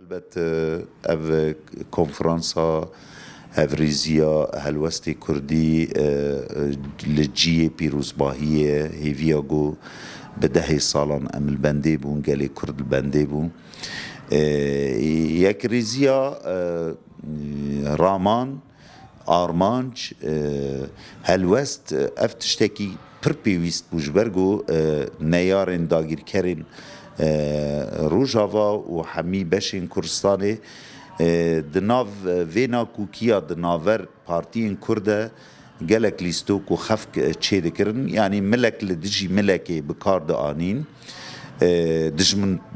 البته ev konferansa Hevrizya Helwestê Kurdî li ciyê pîrozbahiyê hêviya got bi dehê salan em li bendê bûn, gelê Kurd li bendê bûn. Yekrêziya raman, armanc, helwest ev tiştekî pir pêwîst bû ji ber got neyarên dagîrkerên Rojava û hemî beşên Kurdistanê di nav vêna kûkiya di naver partiyên Kurd de gelek lîstok û xefk çê dikirin, yanî milek li dijî milekê bi kar dianîn,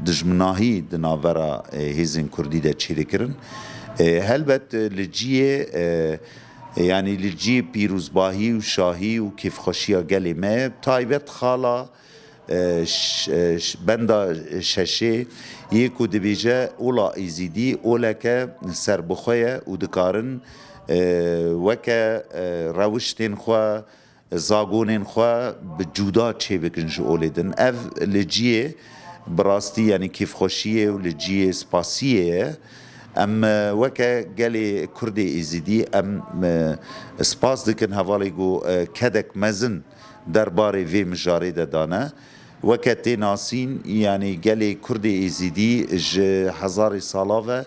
dijminahî di navera hêzên Kurdî de çê dikirin. Helbet li ciyê yanî li ciyê pîrozbahî û şahî û kêfxweşiya gelê me taybet xala benda şeşê yê ku dibêje ola êzîdî oleke serbixwe ye û dikarin weke rewiştên xwe, zagonên xwe bi cuda çê bikin ji olê din. Ev li ciyê bi rastî yanî kêfxweşiyê û li ciyê spasiyê ye. Em weke gelê Kurdê êzîdî em spas dikin hevalê got kedek mezin derbarê vê mijarê de dane. Weke tê nasîn yanî gelê Kurdê êzîdî ji hezarê sala ve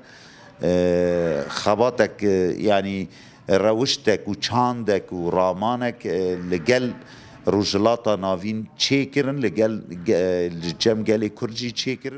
xebatek yanî rewiştek û çandek û ramanek li gel rojhilata navîn çêkirin, li cem gelê Kurd jî çêkirin.